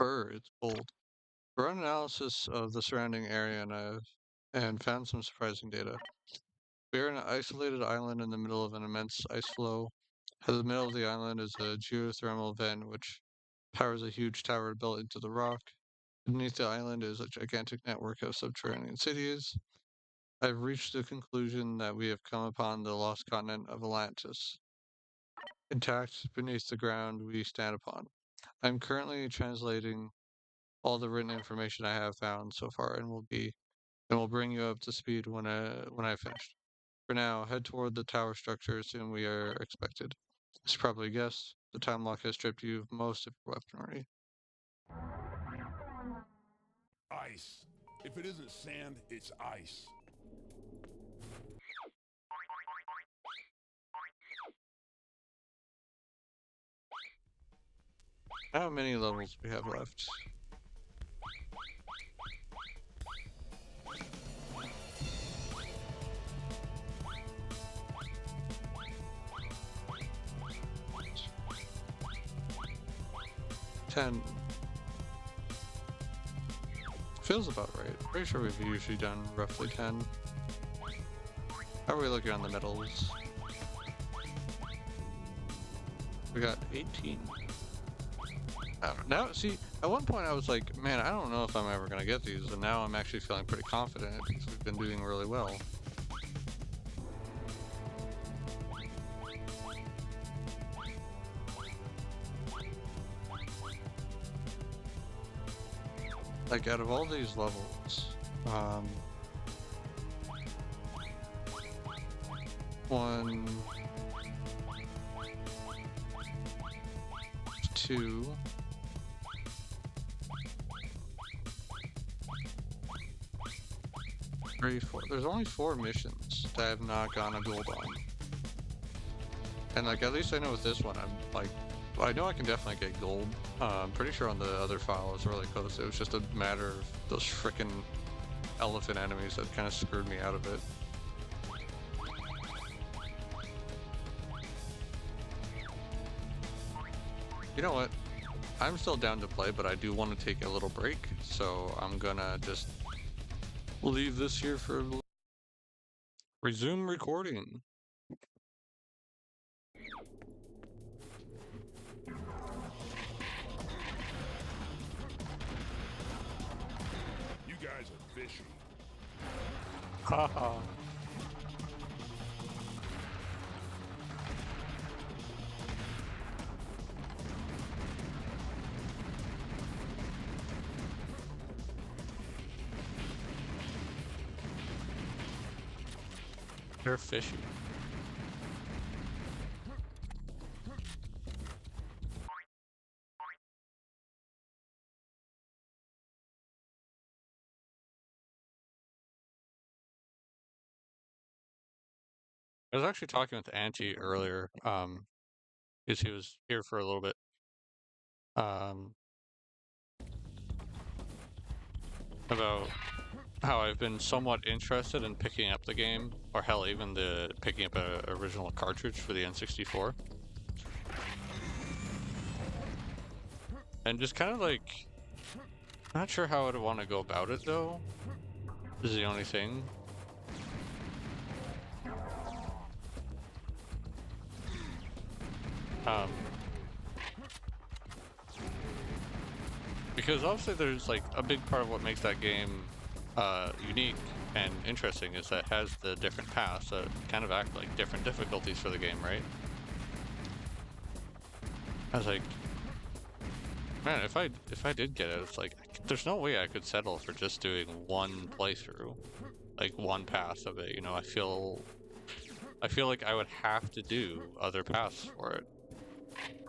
It's bold. Run analysis of the surrounding area and found some surprising data. We are in an isolated island in the middle of an immense ice flow. At the middle of the island is a geothermal vent which powers a huge tower built into the rock. Beneath the island is a gigantic network of subterranean cities. I've reached the conclusion that we have come upon the lost continent of Atlantis, intact beneath the ground we stand upon. I'm currently translating all the written information I have found so far and will bring you up to speed when I've finished. For now, head toward the tower structure as soon we are expected. As you probably guessed, the time lock has stripped you of most of your weaponry. Ice. If it isn't sand, it's ice. How many levels do we have left? Ten. Feels about right. Pretty sure we've usually done roughly 10. How are we looking on the medals? We got 18. I don't know. Now, see, at one point I was like, man, I don't know if I'm ever going to get these, and now I'm actually feeling pretty confident because we've been doing really well. Like, out of all these levels, one, two, three, four. There's only 4 missions that I have not gotten a gold on. And like, at least I know with this one, I'm like, well, I know I can definitely get gold. I'm pretty sure on the other file it was really close. It was just a matter of those frickin' elephant enemies that kind of screwed me out of it. You know what? I'm still down to play, but I do want to take a little break, so I'm gonna just leave this here for resume recording. You guys are fishy. Haha. They're fishy. I was actually talking with Auntie earlier, because he was here for a little bit. About how I've been somewhat interested in picking up the game, or hell, even picking up a original cartridge for the N64. And just kind of like, not sure how I'd want to go about it though, is the only thing. Because obviously there's like a big part of what makes that game unique and interesting is that it has the different paths that kind of act like different difficulties for the game, right? I was like, man, if I did get it, it's like there's no way I could settle for just doing one playthrough, like one path of it. You know, I feel like I would have to do other paths for it.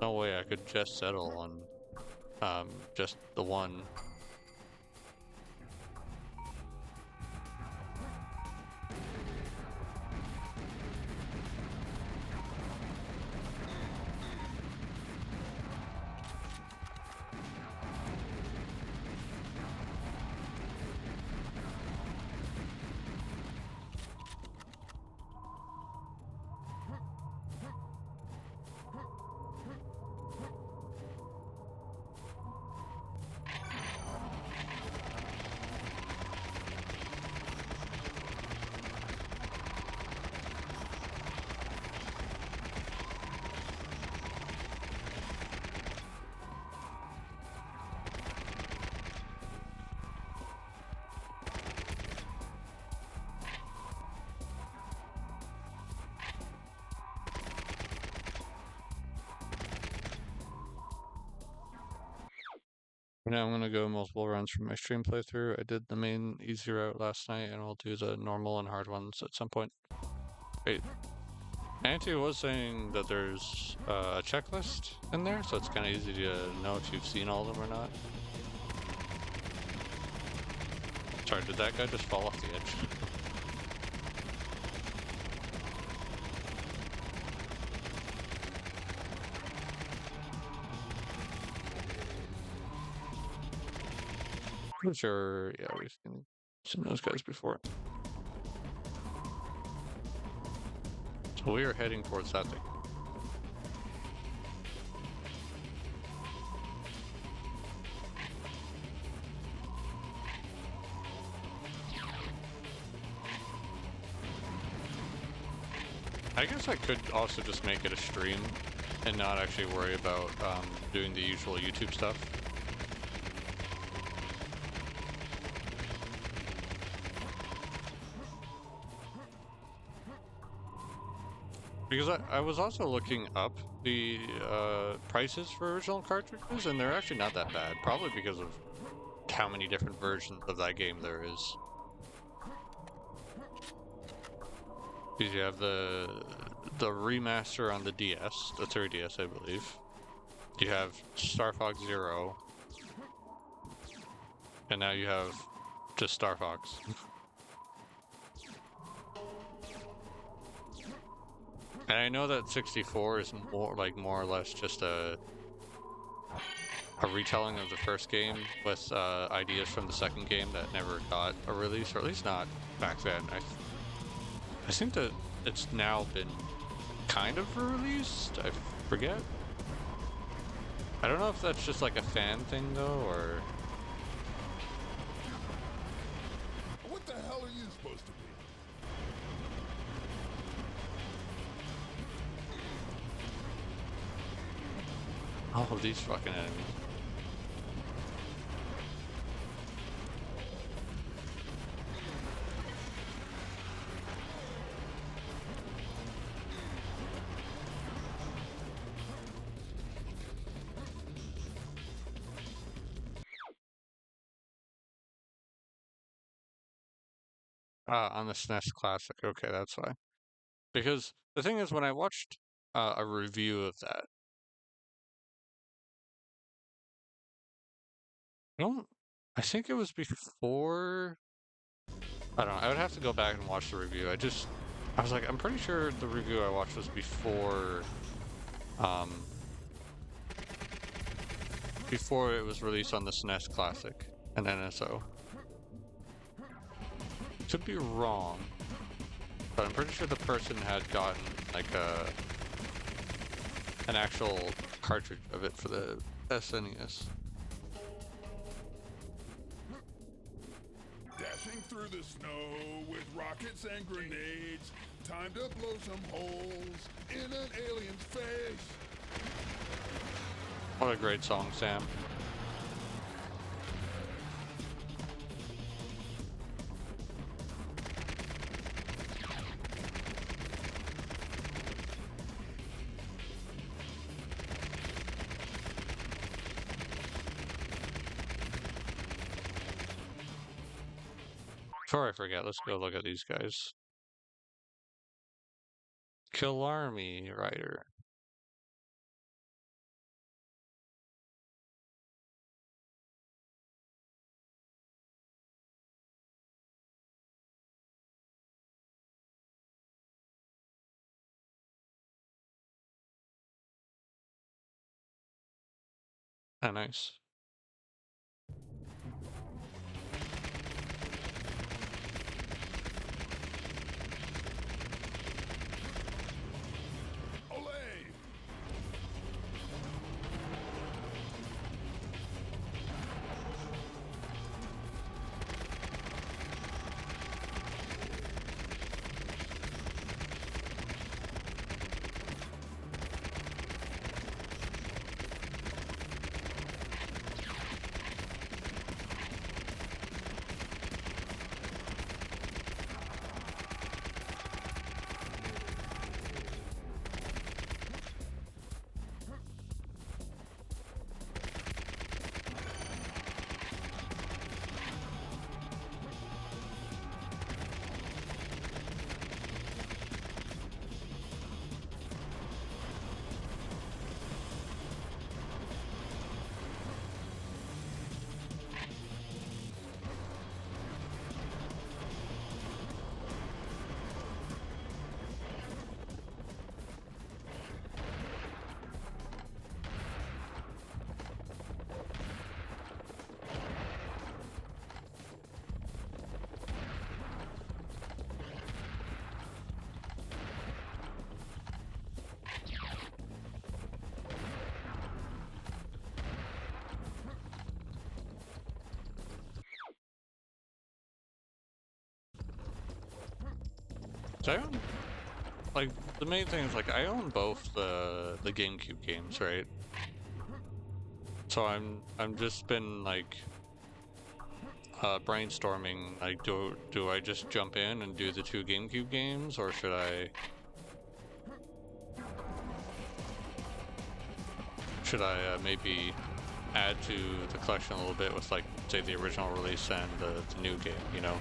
No way I could just settle on just the one. Now I'm gonna go multiple runs from my stream playthrough. I did the main easy route last night, and I'll do the normal and hard ones at some point. Wait, Auntie was saying that there's a checklist in there, so it's kind of easy to know if you've seen all of them or not. Sorry, did that guy just fall off the edge? Pretty sure, yeah, we've seen those guys before. So we are heading towards that thing. I guess I could also just make it a stream and not actually worry about doing the usual YouTube stuff. Because I was also looking up the prices for original cartridges, and they're actually not that bad. Probably because of how many different versions of that game there is. Because you have the remaster on the DS, the 3DS, I believe. You have Star Fox Zero, and now you have just Star Fox. And I know that 64 is more or less just a retelling of the first game with ideas from the second game that never got a release, or at least not back then. I think that it's now been kind of released. I forget. I don't know if that's just like a fan thing though, or. What the hell are you supposed to be? All of these fucking enemies. On the SNES Classic. Okay, that's why. Because the thing is, when I watched a review of that, I think it was before. I don't know. I would have to go back and watch the review. I was like, I'm pretty sure the review I watched was before it was released on the SNES Classic and NSO. Could be wrong, but I'm pretty sure the person had gotten like an actual cartridge of it for the SNES. Dashing through the snow with rockets and grenades. Time to blow some holes in an alien's face. What a great song, Sam. Before I forget, let's go look at these guys. Killarmy Rider. Ah, nice. Olay! So I own, like, the main thing is, like, I own both the GameCube games, right? So I'm just been like brainstorming, like, do I just jump in and do the two GameCube games, or should I maybe add to the collection a little bit with, like, say, the original release and the new game, you know?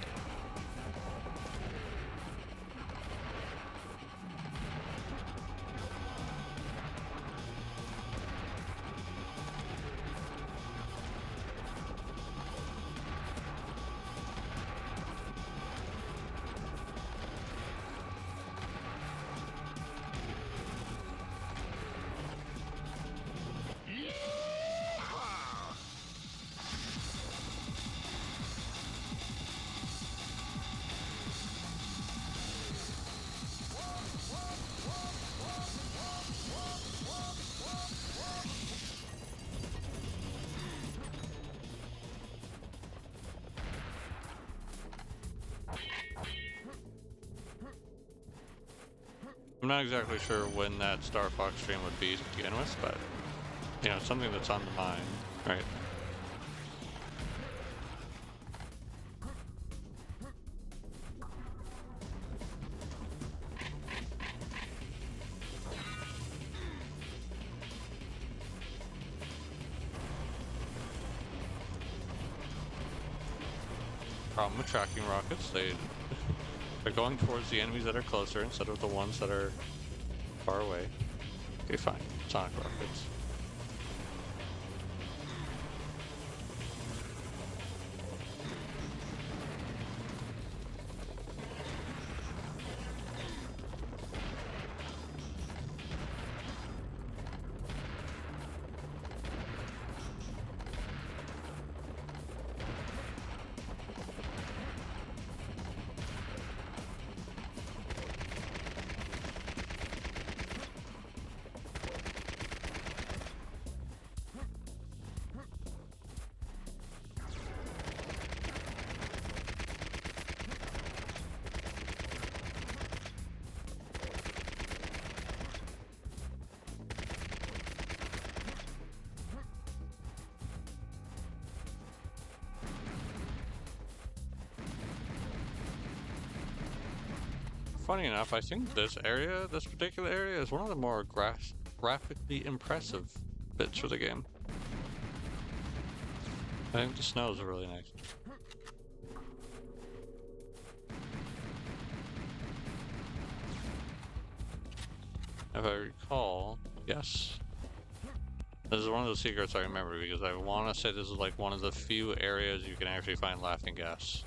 I'm not exactly sure when that Star Fox stream would be to begin with, but, you know, something that's on the mind, right? Problem with tracking rockets, they're going towards the enemies that are closer instead of the ones that are far away. Okay, fine. Sonic rockets. Funny enough, I think this particular area, is one of the more graphically impressive bits for the game. I think the snows are really nice. If I recall, yes. This is one of the secrets I remember, because I want to say this is like one of the few areas you can actually find laughing gas.